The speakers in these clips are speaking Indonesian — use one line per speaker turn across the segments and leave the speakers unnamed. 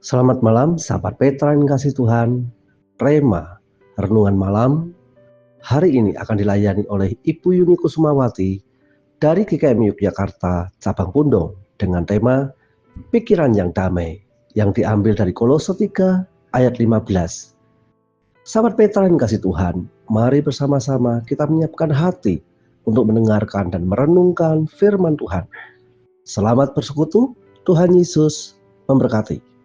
Selamat malam, sahabat Petra yang kasih Tuhan. Rema, renungan malam, hari ini akan dilayani oleh Ibu Yuni Kusumawati dari GKM Yogyakarta, Cabang Pundong, dengan tema Pikiran yang Damai, yang diambil dari Kolose 3 ayat 15. Sahabat Petra yang kasih Tuhan, mari bersama-sama kita menyiapkan hati untuk mendengarkan dan merenungkan firman Tuhan. Selamat bersekutu, Tuhan Yesus memberkati.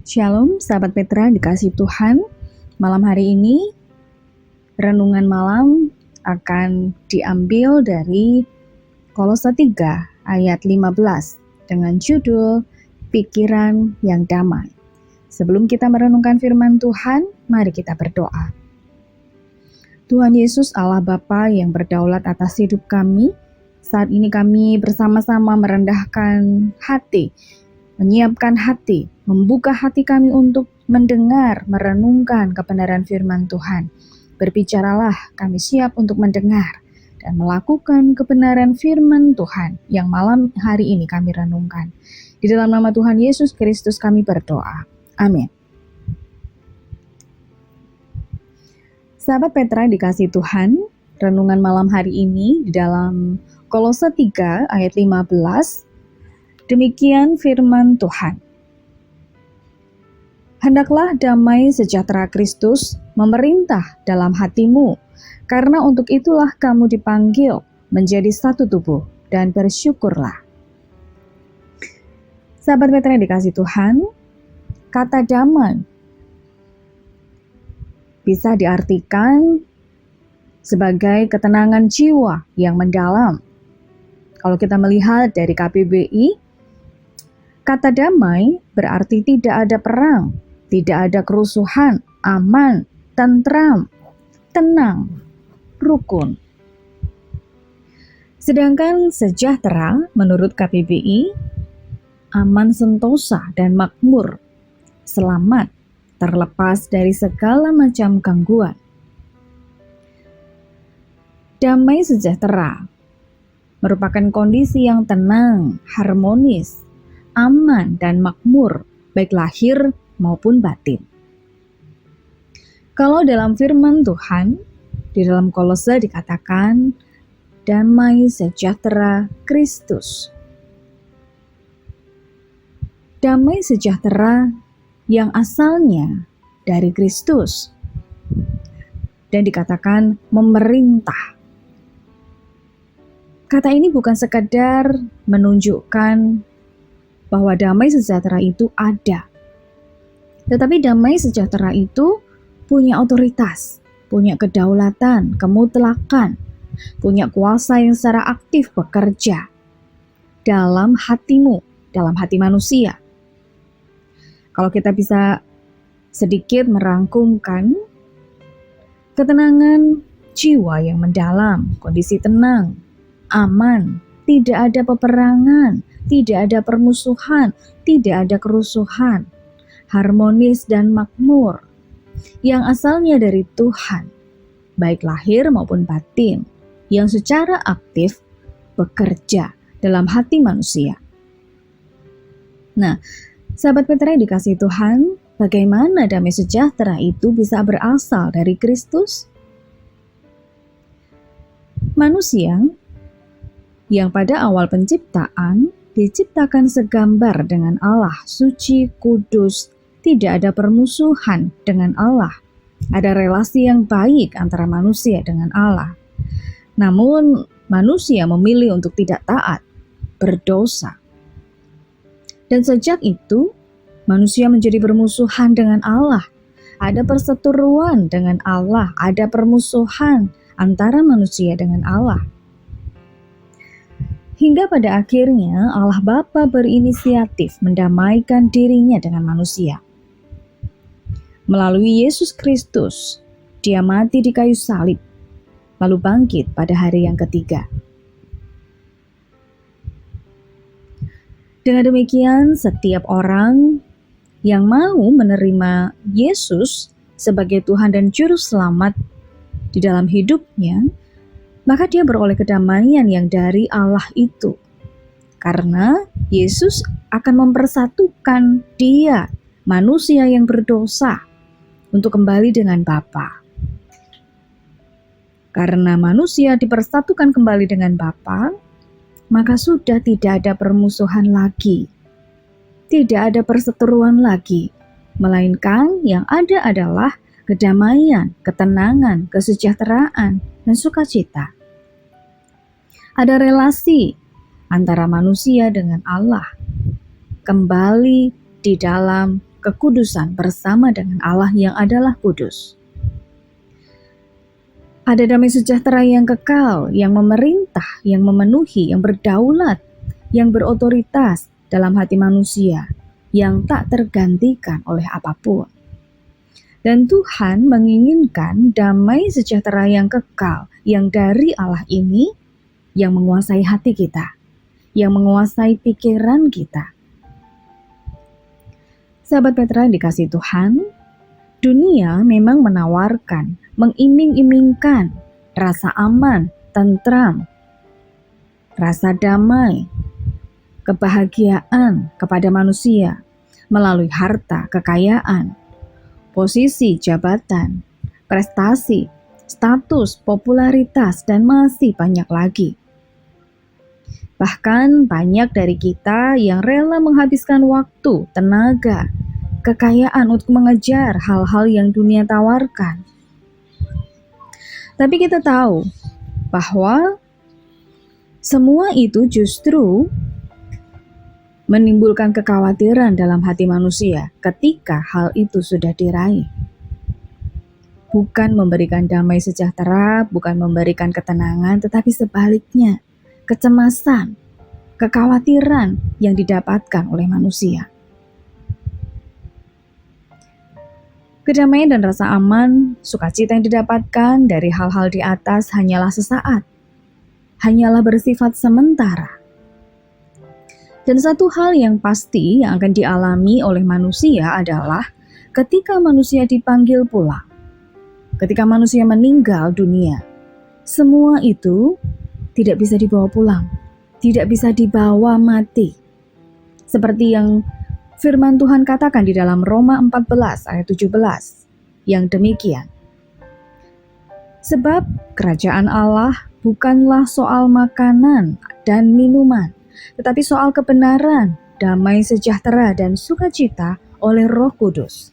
Shalom sahabat Petra dikasih Tuhan. Malam hari ini renungan malam akan diambil dari Kolose 3 ayat 15 dengan judul Pikiran yang Damai. Sebelum kita merenungkan firman Tuhan, mari kita berdoa. Tuhan Yesus Allah Bapa yang berdaulat atas hidup kami, saat ini kami bersama-sama merendahkan hati, menyiapkan hati, membuka hati kami untuk mendengar, merenungkan kebenaran firman Tuhan. Berbicaralah, kami siap untuk mendengar dan melakukan kebenaran firman Tuhan yang malam hari ini kami renungkan. Di dalam nama Tuhan Yesus Kristus kami berdoa. Amin. Sahabat Petra dikasih Tuhan, renungan malam hari ini di dalam Kolose 3 ayat 15, demikian firman Tuhan. Hendaklah damai sejahtera Kristus memerintah dalam hatimu, karena untuk itulah kamu dipanggil menjadi satu tubuh, dan bersyukurlah. Sahabat Petra yang dikasih Tuhan, kata damai bisa diartikan sebagai ketenangan jiwa yang mendalam. Kalau kita melihat dari KBBI, kata damai berarti tidak ada perang, tidak ada kerusuhan, aman, tentram, tenang, rukun. Sedangkan sejahtera menurut KBBI, aman sentosa dan makmur, selamat, terlepas dari segala macam gangguan. Damai sejahtera merupakan kondisi yang tenang, harmonis, aman dan makmur, baik lahir maupun batin. Kalau dalam firman Tuhan, di dalam Kolose dikatakan, damai sejahtera Kristus. Damai sejahtera yang asalnya dari Kristus, dan dikatakan memerintah. Kata ini bukan sekadar menunjukkan bahwa damai sejahtera itu ada, tetapi damai sejahtera itu punya otoritas, punya kedaulatan, kemutlakan, punya kuasa yang secara aktif bekerja dalam hatimu, dalam hati manusia. Kalau kita bisa sedikit merangkumkan, ketenangan jiwa yang mendalam, kondisi tenang, aman, tidak ada peperangan, tidak ada permusuhan, tidak ada kerusuhan, harmonis dan makmur, yang asalnya dari Tuhan, baik lahir maupun batin, yang secara aktif bekerja dalam hati manusia. Nah, sahabat Petra yang dikasih Tuhan, bagaimana damai sejahtera itu bisa berasal dari Kristus? Manusia yang pada awal penciptaan diciptakan segambar dengan Allah, suci, kudus, tidak ada permusuhan dengan Allah. Ada relasi yang baik antara manusia dengan Allah. Namun manusia memilih untuk tidak taat, berdosa. Dan sejak itu, manusia menjadi bermusuhan dengan Allah. Ada perseteruan dengan Allah, ada permusuhan antara manusia dengan Allah. Hingga pada akhirnya Allah Bapa berinisiatif mendamaikan dirinya dengan manusia. Melalui Yesus Kristus, Dia mati di kayu salib, lalu bangkit pada hari yang ketiga. Dengan demikian, setiap orang yang mau menerima Yesus sebagai Tuhan dan Juru Selamat di dalam hidupnya, maka dia beroleh kedamaian yang dari Allah itu. Karena Yesus akan mempersatukan dia, manusia yang berdosa, untuk kembali dengan Bapa. Karena manusia dipersatukan kembali dengan Bapa, maka sudah tidak ada permusuhan lagi. Tidak ada perseteruan lagi, melainkan yang ada adalah kedamaian, ketenangan, kesejahteraan, dan sukacita. Ada relasi antara manusia dengan Allah, kembali di dalam kekudusan bersama dengan Allah yang adalah kudus. Ada damai sejahtera yang kekal, yang memerintah, yang memenuhi, yang berdaulat, yang berotoritas dalam hati manusia, yang tak tergantikan oleh apapun. Dan Tuhan menginginkan damai sejahtera yang kekal, yang dari Allah ini, yang menguasai hati kita, yang menguasai pikiran kita. Sahabat Petra yang dikasihi Tuhan, dunia memang menawarkan, mengiming-imingkan rasa aman, tentram, rasa damai, kebahagiaan kepada manusia melalui harta, kekayaan, posisi, jabatan, prestasi, status, popularitas, dan masih banyak lagi. Bahkan banyak dari kita yang rela menghabiskan waktu, tenaga, kekayaan untuk mengejar hal-hal yang dunia tawarkan. Tapi kita tahu bahwa semua itu justru menimbulkan kekhawatiran dalam hati manusia ketika hal itu sudah diraih. Bukan memberikan damai sejahtera, bukan memberikan ketenangan, tetapi sebaliknya, kecemasan, kekhawatiran yang didapatkan oleh manusia. Kedamaian dan rasa aman, sukacita yang didapatkan dari hal-hal di atas hanyalah sesaat, hanyalah bersifat sementara. Dan satu hal yang pasti yang akan dialami oleh manusia adalah ketika manusia dipanggil pulang, ketika manusia meninggal dunia, semua itu tidak bisa dibawa pulang, tidak bisa dibawa mati. Seperti yang firman Tuhan katakan di dalam Roma 14 ayat 17, yang demikian. Sebab kerajaan Allah bukanlah soal makanan dan minuman, tetapi soal kebenaran, damai sejahtera, dan sukacita oleh Roh Kudus.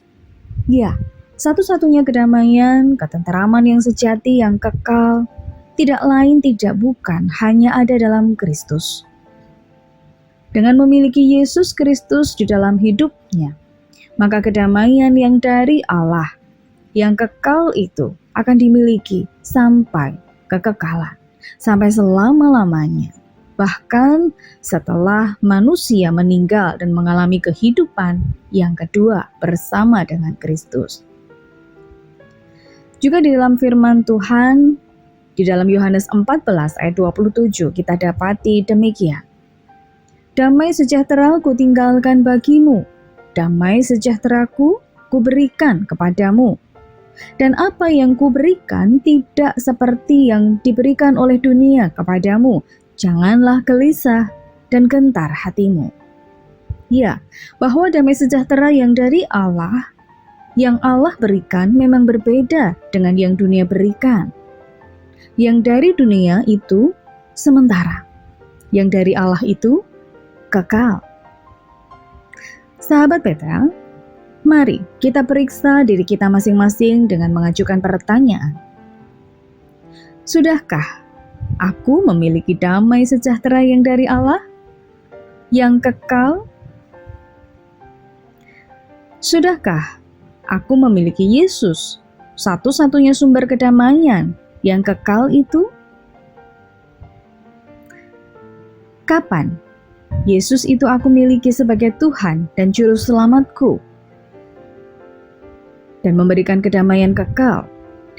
Ya, satu-satunya kedamaian, ketenteraman yang sejati, yang kekal, tidak lain tidak bukan hanya ada dalam Kristus. Dengan memiliki Yesus Kristus di dalam hidupnya, maka kedamaian yang dari Allah, yang kekal itu akan dimiliki sampai kekekalan, sampai selama-lamanya. Bahkan setelah manusia meninggal dan mengalami kehidupan yang kedua bersama dengan Kristus. Juga di dalam firman Tuhan, di dalam Yohanes 14 ayat 27 kita dapati demikian. Damai sejahtera ku tinggalkan bagimu, damai sejahteraku ku berikan kepadamu. Dan apa yang ku berikan tidak seperti yang diberikan oleh dunia kepadamu. Janganlah gelisah dan gentar hatimu. Ya, bahwa damai sejahtera yang dari Allah, yang Allah berikan memang berbeda dengan yang dunia berikan. Yang dari dunia itu sementara, yang dari Allah itu kekal. Sahabat Petra, mari kita periksa diri kita masing-masing dengan mengajukan pertanyaan. Sudahkah aku memiliki damai sejahtera yang dari Allah, yang kekal? Sudahkah aku memiliki Yesus, satu-satunya sumber kedamaian yang kekal itu? Kapan Yesus itu aku miliki sebagai Tuhan dan Juru Selamatku, dan memberikan kedamaian kekal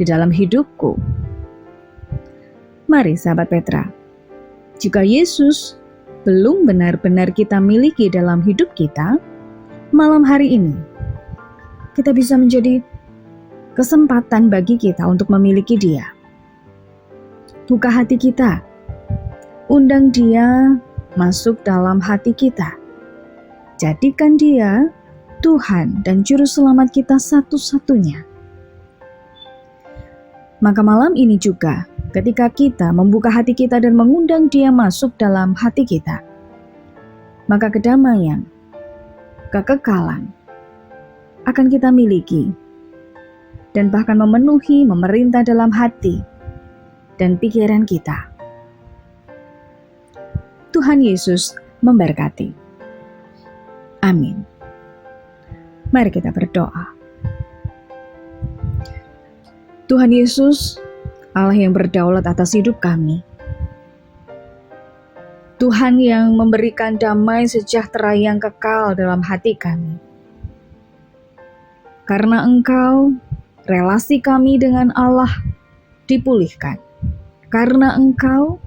di dalam hidupku? Mari sahabat Petra, jika Yesus belum benar-benar kita miliki dalam hidup kita, malam hari ini kita bisa menjadi kesempatan bagi kita untuk memiliki Dia. Buka hati kita, undang Dia masuk dalam hati kita. Jadikan Dia Tuhan dan Juru Selamat kita satu-satunya. Maka malam ini juga, ketika kita membuka hati kita dan mengundang Dia masuk dalam hati kita, maka kedamaian, kekekalan akan kita miliki dan bahkan memenuhi, memerintah dalam hati dan pikiran kita. Tuhan Yesus memberkati. Amin. Mari kita berdoa. Tuhan Yesus, Allah yang berdaulat atas hidup kami. Tuhan yang memberikan damai sejahtera yang kekal dalam hati kami. Karena Engkau, relasi kami dengan Allah dipulihkan. Karena Engkau,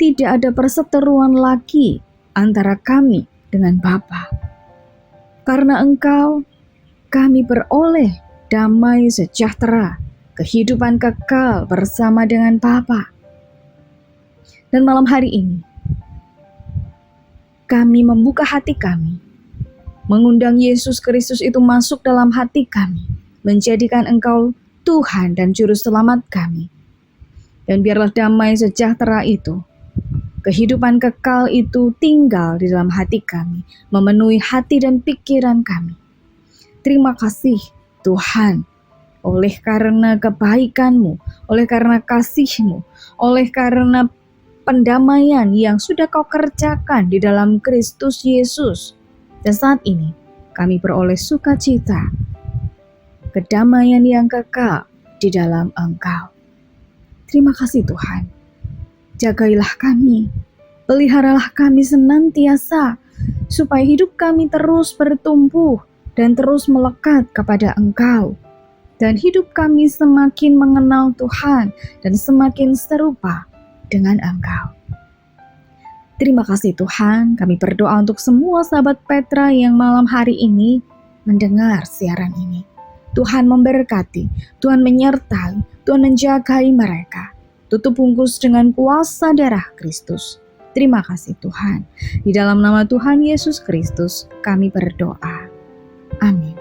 tidak ada perseteruan lagi antara kami dengan Bapa. Karena Engkau, kami beroleh damai sejahtera, kehidupan kekal bersama dengan Bapa. Dan malam hari ini, kami membuka hati kami, mengundang Yesus Kristus itu masuk dalam hati kami, menjadikan Engkau Tuhan dan Juru Selamat kami. Dan biarlah damai sejahtera itu, kehidupan kekal itu tinggal di dalam hati kami, memenuhi hati dan pikiran kami. Terima kasih Tuhan, oleh karena kebaikan-Mu, oleh karena kasih-Mu, oleh karena pendamaian yang sudah Kau kerjakan di dalam Kristus Yesus. Dan saat ini kami beroleh sukacita, kedamaian yang kekal di dalam Engkau. Terima kasih Tuhan. Jagailah kami, peliharalah kami senantiasa, supaya hidup kami terus bertumbuh dan terus melekat kepada Engkau. Dan hidup kami semakin mengenal Tuhan dan semakin serupa dengan Engkau. Terima kasih Tuhan, kami berdoa untuk semua sahabat Petra yang malam hari ini mendengar siaran ini. Tuhan memberkati, Tuhan menyertai, Tuhan menjagai mereka. Tutup bungkus dengan kuasa darah Kristus. Terima kasih Tuhan. Di dalam nama Tuhan Yesus Kristus kami berdoa. Amin.